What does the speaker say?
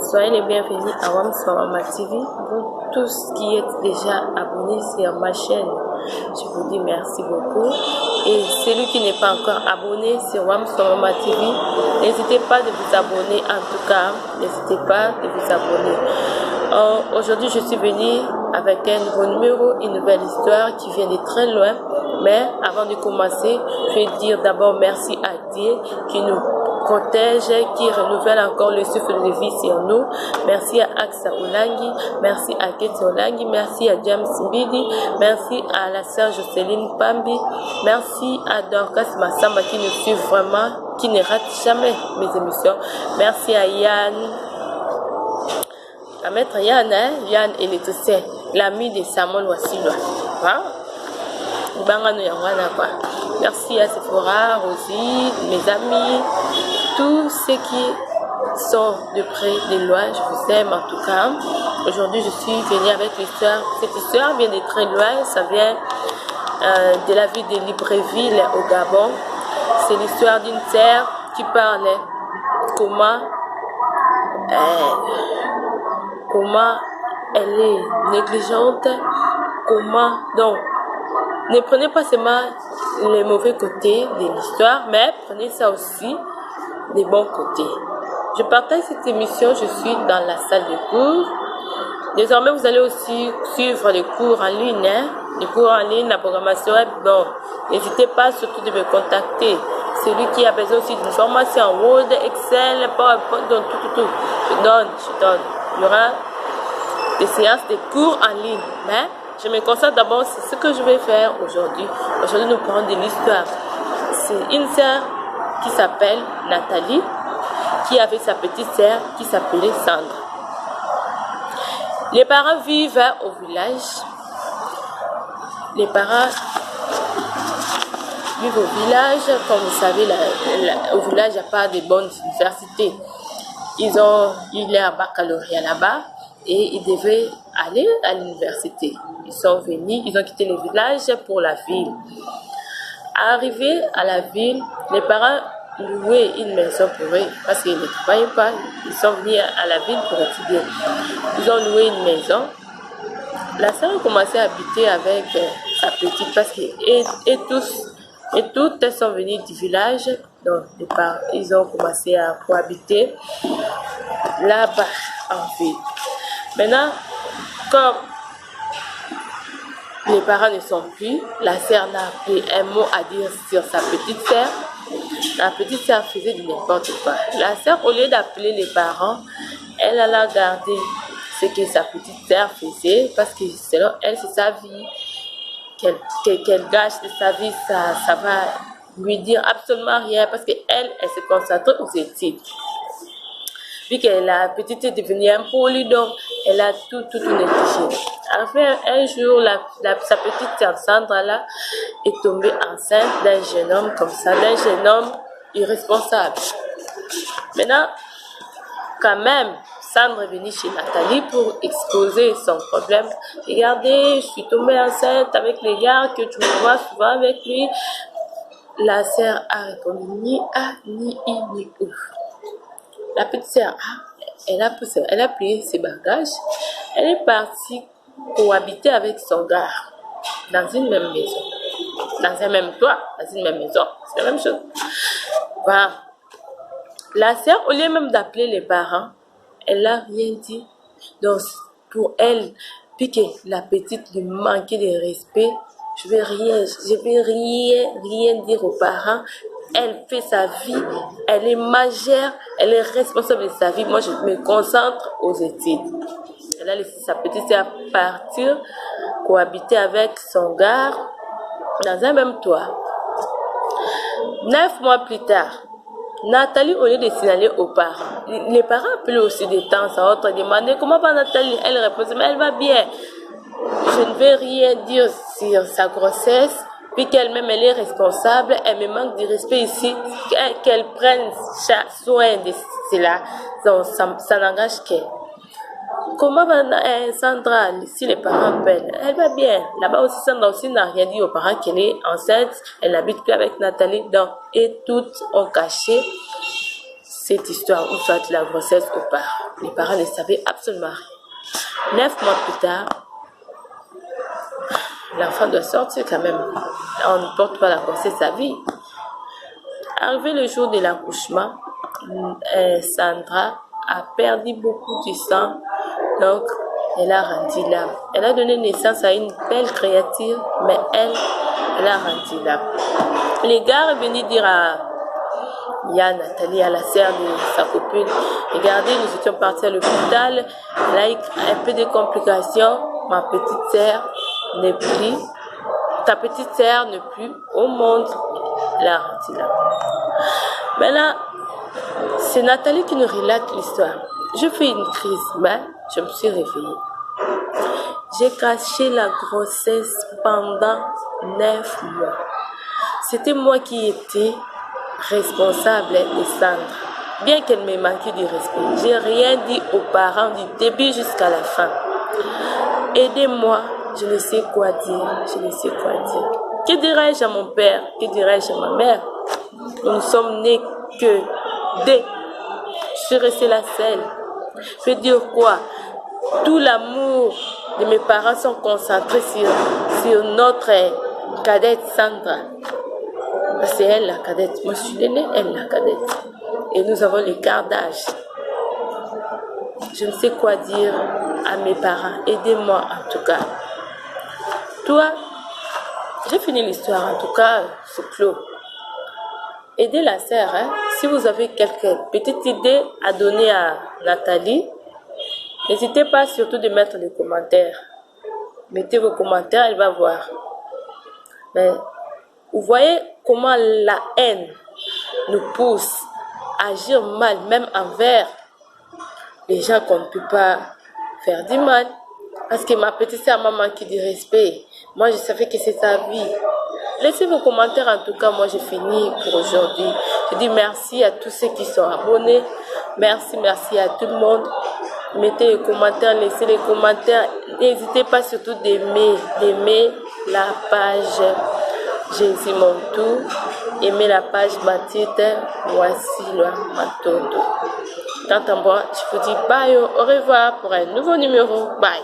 Soyez les bienvenus à WAM Sorama TV. Pour tous qui êtes déjà abonnés sur ma chaîne, je vous dis merci beaucoup. Et celui qui n'est pas encore abonné sur WAM Sorama TV, n'hésitez pas de vous abonner. En tout cas, n'hésitez pas de vous abonner. Aujourd'hui, je suis venue avec un nouveau numéro, une nouvelle histoire qui vient de très loin. Mais avant de commencer, je vais dire d'abord merci à Dieu qui nous protège, qui renouvelle encore le souffle de vie sur nous. Merci à Axa Olangi, merci à Keti Olangi, merci à James Mbidi, merci à la sœur Jocelyne Pambi, merci à Dorcas Massamba qui nous suit vraiment, qui ne rate jamais mes émissions. Merci à Yann, à maître Yann, Yann et les Tossé, l'ami de Samuel Wassilo. Merci à Sephora, Rosie, mes amis, tous ceux qui sont de près, de loin, je vous aime en tout cas. Aujourd'hui, je suis venue avec l'histoire. Cette histoire vient de très loin, ça vient de la ville de Libreville au Gabon. C'est l'histoire d'une sœur qui parle comment elle est négligente, donc ne prenez pas seulement les mauvais côtés de l'histoire, mais prenez ça aussi des bons côtés. Je partage cette émission, je suis dans la salle de cours. Désormais, vous allez aussi suivre les cours en ligne. Les cours en ligne, la programmation est bon. N'hésitez pas surtout de me contacter. Celui qui a besoin aussi d'une formation en Word, Excel, PowerPoint, donc tout. Je donne. Il y aura des séances de cours en ligne. Mais je me concentre d'abord sur ce que je vais faire aujourd'hui. Aujourd'hui, nous parlons de l'histoire. C'est une sœur qui s'appelle Nathalie, qui avait sa petite sœur qui s'appelait Sandra. Les parents vivent au village. Les parents vivent au village. Comme vous savez, au village, il n'y a pas de bonnes universités. Ils ont eu leur baccalauréat là-bas et ils devaient aller à l'université. Ils sont venus, ils ont quitté le village pour la ville. Arrivés à la ville, les parents louaient une maison pour eux parce qu'ils ne travaillaient pas. Ils sont venus à la ville pour étudier. Ils ont loué une maison. La sœur a commencé à habiter avec sa petite parce que toutes elles sont venues du village. Donc les parents, ils ont commencé à cohabiter là-bas en ville. Maintenant, comme les parents ne sont plus, la sœur n'a plus un mot à dire sur sa petite sœur. La petite sœur faisait du n'importe quoi. La sœur, au lieu d'appeler les parents, elle alla garder ce que sa petite sœur faisait parce que selon elle, c'est sa vie. Qu'elle gâche de sa vie, ça va lui dire absolument rien parce qu'elle se concentre aux études. Vu que la petite est devenue impolie, donc elle a tout négligé. Enfin, un jour, sa petite sœur Sandra là, est tombée enceinte d'un jeune homme comme ça, d'un jeune homme irresponsable. Maintenant, quand même, Sandra est venue chez Nathalie pour exposer son problème. Regardez, je suis tombée enceinte avec les gars que tu me vois souvent avec lui. La sœur a répondu ni A, ni I, ni O. La petite sœur, elle a pris ses bagages, elle est partie cohabiter avec son gars dans une même maison, dans un même toit, dans une même maison, c'est la même chose. Voilà. La sœur, au lieu même d'appeler les parents, elle n'a rien dit. Donc, pour elle, puis que la petite lui manquait de respect, je vais rien dire aux parents. Elle fait sa vie, elle est majeure, elle est responsable de sa vie. Moi, je me concentre aux études. Elle a laissé sa petite sœur partir, cohabiter avec son gars dans un même toit. 9 mois plus tard, Nathalie, au lieu de signaler aux parents, les parents appelaient aussi de temps à autre, demander comment va Nathalie. Elle répond, mais elle va bien. Je ne vais rien dire sur sa grossesse. Puis qu'elle-même, elle est responsable, elle me manque de respect ici, qu'elle prenne soin de cela. Donc, ça n'engage qu'elle. Comment va Sandra, si les parents appellent? Elle va bien. Là-bas aussi, Sandra aussi n'a rien dit aux parents qu'elle est enceinte, elle n'habite plus avec Nathalie. Donc, et toutes ont caché cette histoire ou soit la grossesse aux parents. Les parents ne savaient absolument rien. 9 mois plus tard, l'enfant doit sortir quand même. On ne porte pas la grossesse à vie. Arrivé le jour de l'accouchement, Sandra a perdu beaucoup de sang, donc elle a rendu l'âme. Elle a donné naissance à une belle créature, mais elle a rendu l'âme. Les gars est venu dire à Nathalie, à la sœur de sa copine, regardez, nous étions partis à l'hôpital, elle a eu un peu de complications, ma petite sœur n'est plus, ta petite sœur n'est plus au monde, elle a rendu l'âme. Maintenant, c'est Nathalie qui nous relate l'histoire. Je fais une crise, mais je me suis réveillée. J'ai caché la grossesse pendant 9 mois. C'était moi qui étais responsable de Sandra. Bien qu'elle m'ait manqué du respect, j'ai rien dit aux parents du début jusqu'à la fin. Aidez-moi, je ne sais quoi dire, je ne sais quoi dire. Que dirais-je à mon père? Que dirais-je à ma mère? Nous ne sommes nés que deux. Je suis restée la seule. Je veux dire quoi? Tout l'amour de mes parents sont concentrés sur notre cadette Sandra. C'est elle la cadette. Moi je suis l'aînée, elle la cadette. Et nous avons l'écart d'âge. Je ne sais quoi dire à mes parents. Aidez-moi en tout cas. Toi, j'ai fini l'histoire en tout cas, c'est clos. Aidez la sœur, hein? Si vous avez quelques petites idées à donner à Nathalie, n'hésitez pas surtout de mettre les commentaires. Mettez vos commentaires, elle va voir. Mais vous voyez comment la haine nous pousse à agir mal, même envers les gens qu'on ne peut pas faire du mal. Parce que ma petite sœur m'a manqué de respect. Moi, je savais que c'est sa vie. Laissez vos commentaires, en tout cas, moi j'ai fini pour aujourd'hui. Je dis merci à tous ceux qui sont abonnés. Merci à tout le monde. Mettez les commentaires, laissez les commentaires. N'hésitez pas surtout d'aimer la page Jésus mon tout. Aimez la page Mathilde Wasilwa Matondo. Quant à moi, je vous dis bye, au revoir pour un nouveau numéro. Bye.